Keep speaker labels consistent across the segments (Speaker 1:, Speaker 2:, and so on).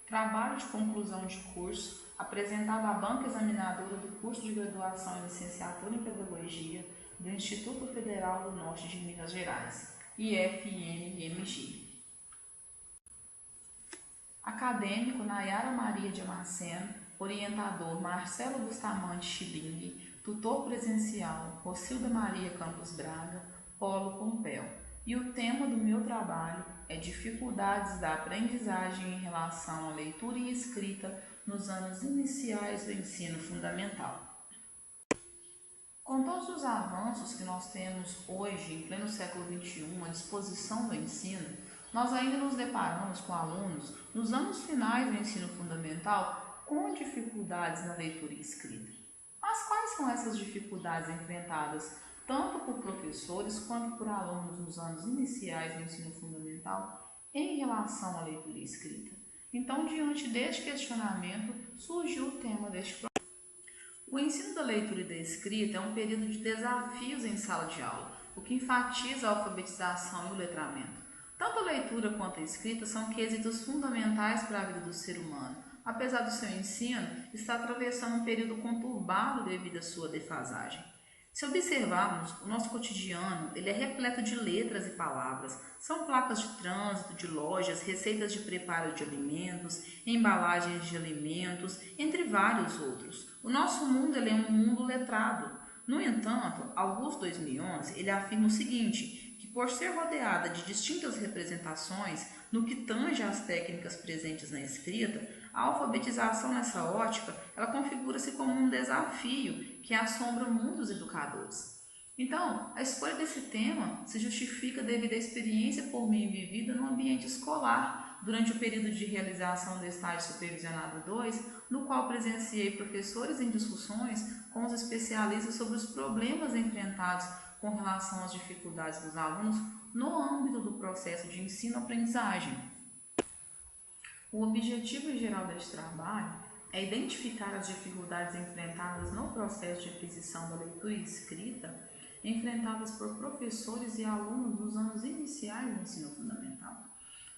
Speaker 1: Trabalho de conclusão de curso apresentado à banca examinadora do curso de graduação em licenciatura em Pedagogia do Instituto Federal do Norte de Minas Gerais, IFMG. Acadêmico Nayara Maria de Amaceno, orientador Marcelo Bustamante Chiling, tutor presencial Rocilda Maria Campos Braga, Polo Pompeu. E o tema do meu trabalho é dificuldades da aprendizagem em relação à leitura e escrita nos anos iniciais do ensino fundamental. Com todos os avanços que nós temos hoje, em pleno século XXI, à disposição do ensino, nós ainda nos deparamos com alunos, nos anos finais do ensino fundamental, com dificuldades na leitura e escrita. Mas quais são essas dificuldades enfrentadas tanto por professores quanto por alunos nos anos iniciais do ensino fundamental em relação à leitura e escrita? Então, diante deste questionamento, surgiu o tema deste projeto. O ensino da leitura e da escrita é um período de desafios em sala de aula, o que enfatiza a alfabetização e o letramento. Tanto a leitura quanto a escrita são quesitos fundamentais para a vida do ser humano. Apesar do seu ensino, está atravessando um período conturbado devido à sua defasagem. Se observarmos, o nosso cotidiano ele é repleto de letras e palavras. São placas de trânsito, de lojas, receitas de preparo de alimentos, embalagens de alimentos, entre vários outros. O nosso mundo ele é um mundo letrado. No entanto, Augusto 2011 ele afirma o seguinte, que por ser rodeada de distintas representações, no que tange às técnicas presentes na escrita, a alfabetização nessa ótica, ela configura-se como um desafio que assombra o mundo dos educadores. Então, a escolha desse tema se justifica devido à experiência por mim vivida no ambiente escolar, durante o período de realização do estágio supervisionado 2, no qual presenciei professores em discussões com os especialistas sobre os problemas enfrentados com relação às dificuldades dos alunos no âmbito do processo de ensino-aprendizagem. O objetivo geral deste trabalho é identificar as dificuldades enfrentadas no processo de aquisição da leitura e escrita enfrentadas por professores e alunos nos anos iniciais do ensino fundamental.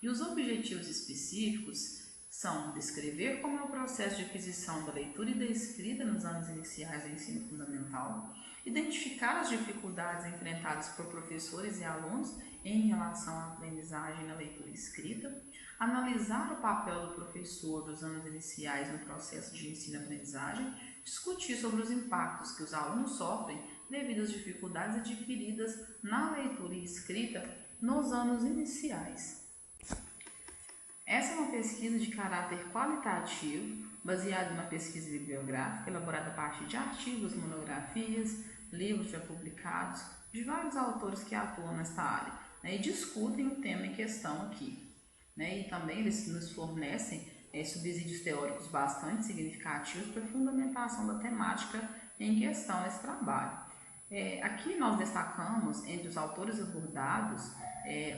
Speaker 1: E os objetivos específicos são descrever como é o processo de aquisição da leitura e da escrita nos anos iniciais do ensino fundamental, identificar as dificuldades enfrentadas por professores e alunos em relação à aprendizagem na leitura e escrita, analisar o papel do professor dos anos iniciais no processo de ensino-aprendizagem, discutir sobre os impactos que os alunos sofrem devido às dificuldades adquiridas na leitura e escrita nos anos iniciais. Essa é uma pesquisa de caráter qualitativo, baseada em uma pesquisa bibliográfica elaborada a partir de artigos, monografias, livros já publicados, de vários autores que atuam nesta área, e discutem o tema em questão aqui. E também eles nos fornecem subsídios teóricos bastante significativos para a fundamentação da temática em questão nesse trabalho. Aqui nós destacamos, entre os autores abordados,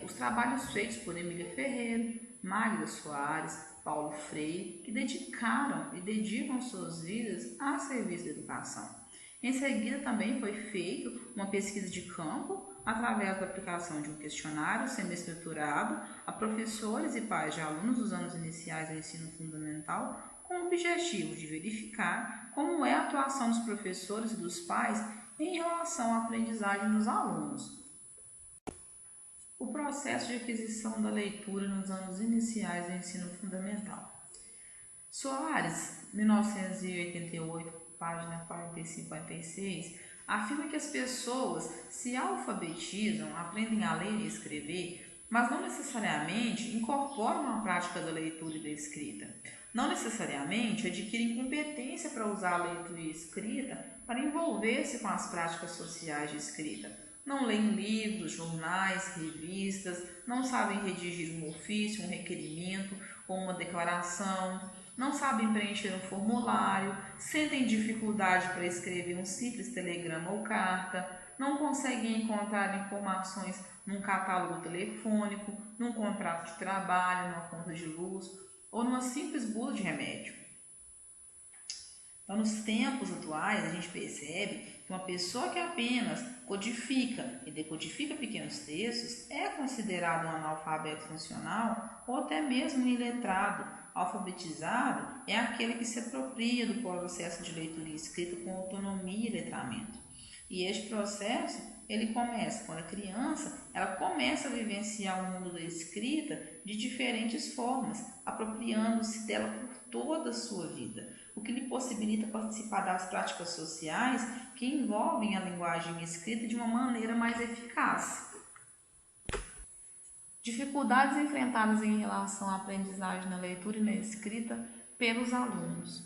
Speaker 1: os trabalhos feitos por Emília Ferreira, Magda Soares, Paulo Freire, que dedicaram e dedicam suas vidas a serviço da educação. Em seguida, também foi feita uma pesquisa de campo através da aplicação de um questionário semi-estruturado a professores e pais de alunos dos anos iniciais do ensino fundamental, com o objetivo de verificar como é a atuação dos professores e dos pais em relação à aprendizagem dos alunos. O processo de aquisição da leitura nos anos iniciais do ensino fundamental. Soares, 1988, página 45 e 46, afirma que as pessoas se alfabetizam, aprendem a ler e escrever, mas não necessariamente incorporam a prática da leitura e da escrita. Não necessariamente adquirem competência para usar a leitura e escrita para envolver-se com as práticas sociais de escrita. Não leem livros, jornais, revistas, não sabem redigir um ofício, um requerimento ou uma declaração, não sabem preencher um formulário, sentem dificuldade para escrever um simples telegrama ou carta, não conseguem encontrar informações num catálogo telefônico, num contrato de trabalho, numa conta de luz ou numa simples bula de remédio. Então, nos tempos atuais, a gente percebe que uma pessoa que apenas codifica e decodifica pequenos textos é considerado um analfabeto funcional ou até mesmo um iletrado. Alfabetizado é aquele que se apropria do processo de leitura e escrita com autonomia e letramento. E este processo, ele começa quando a criança, ela começa a vivenciar o mundo da escrita de diferentes formas, apropriando-se dela por toda a sua vida, o que lhe possibilita participar das práticas sociais que envolvem a linguagem escrita de uma maneira mais eficaz. Dificuldades enfrentadas em relação à aprendizagem na leitura e na escrita pelos alunos.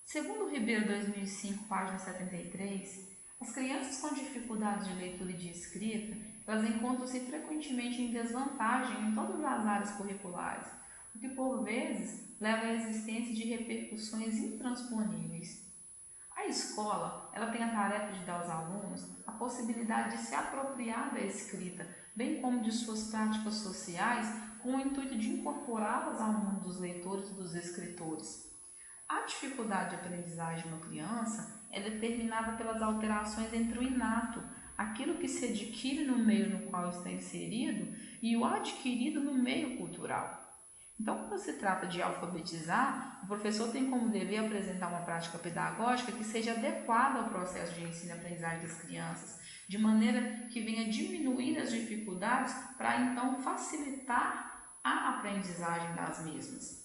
Speaker 1: Segundo Ribeiro 2005, página 73, as crianças com dificuldades de leitura e de escrita, elas encontram-se frequentemente em desvantagem em todas as áreas curriculares, o que por vezes leva à existência de repercussões intransponíveis. A escola, ela tem a tarefa de dar aos alunos a possibilidade de se apropriar da escrita, bem como de suas práticas sociais, com o intuito de incorporá-las ao mundo dos leitores e dos escritores. A dificuldade de aprendizagem na criança é determinada pelas alterações entre o inato, aquilo que se adquire no meio no qual está inserido, e o adquirido no meio cultural. Então, quando se trata de alfabetizar, o professor tem como dever apresentar uma prática pedagógica que seja adequada ao processo de ensino e aprendizagem das crianças, de maneira que venha diminuir as dificuldades para então facilitar a aprendizagem das mesmas.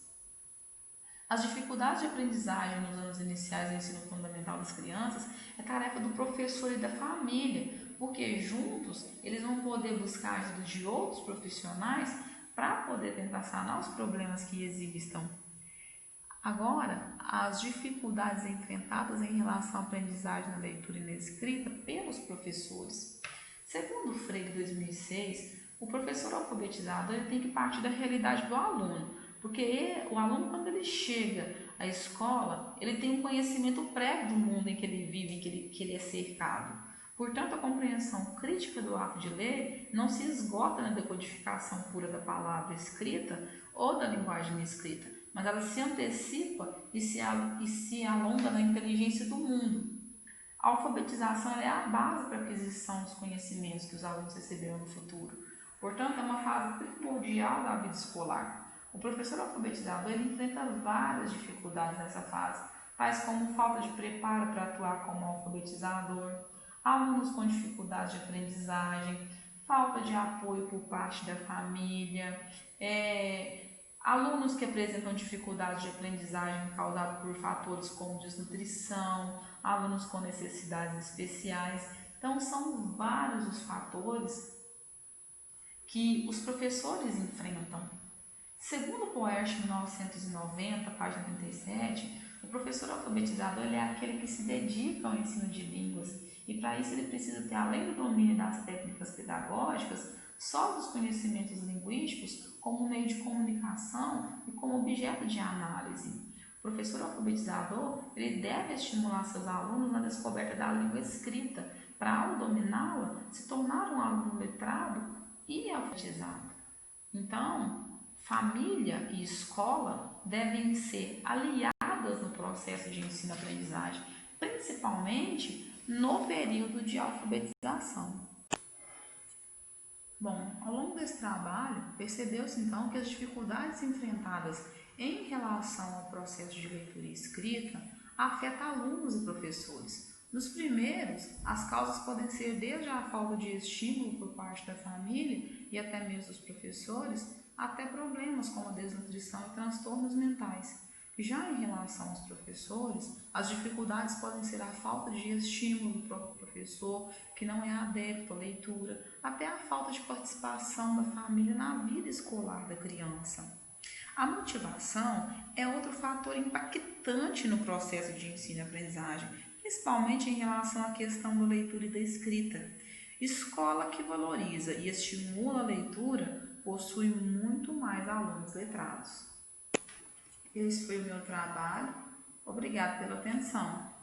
Speaker 1: As dificuldades de aprendizagem nos anos iniciais do ensino fundamental das crianças é tarefa do professor e da família, porque juntos eles vão poder buscar ajuda de outros profissionais para poder tentar sanar os problemas que existam. Agora, as dificuldades enfrentadas em relação à aprendizagem na leitura e na escrita pelos professores. Segundo Freire 2006, o professor alfabetizador ele tem que partir da realidade do aluno, porque o aluno, quando ele chega à escola, ele tem um conhecimento prévio do mundo em que ele vive, em que ele é cercado. Portanto, a compreensão crítica do ato de ler não se esgota na decodificação pura da palavra escrita ou da linguagem escrita, mas ela se antecipa e se alonga na inteligência do mundo. A alfabetização é a base para a aquisição dos conhecimentos que os alunos receberão no futuro. Portanto, é uma fase primordial da vida escolar. O professor alfabetizador ele enfrenta várias dificuldades nessa fase, tais como falta de preparo para atuar como alfabetizador, alunos com dificuldade de aprendizagem, falta de apoio por parte da família, alunos que apresentam dificuldade de aprendizagem causada por fatores como desnutrição, alunos com necessidades especiais. Então, são vários os fatores que os professores enfrentam. Segundo o Poerch, 1990, página 37, o professor alfabetizador ele é aquele que se dedica ao ensino de línguas e para isso ele precisa ter, além do domínio das técnicas pedagógicas, só dos conhecimentos linguísticos como meio de comunicação e como objeto de análise. O professor alfabetizador ele deve estimular seus alunos na descoberta da língua escrita para, ao dominá-la, se tornar um aluno letrado e alfabetizado. Então, família e escola devem ser aliadas no processo de ensino-aprendizagem, principalmente no período de alfabetização. Bom, ao longo desse trabalho, percebeu-se então que as dificuldades enfrentadas em relação ao processo de leitura e escrita afetam alunos e professores. Nos primeiros, as causas podem ser desde a falta de estímulo por parte da família e até mesmo dos professores, até problemas como a desnutrição e transtornos mentais. Já em relação aos professores, as dificuldades podem ser a falta de estímulo do próprio professor, que não é adepto à leitura, até a falta de participação da família na vida escolar da criança. A motivação é outro fator impactante no processo de ensino e aprendizagem, principalmente em relação à questão da leitura e da escrita. Escola que valoriza e estimula a leitura possui muito mais alunos letrados. Esse foi o meu trabalho. Obrigada pela atenção.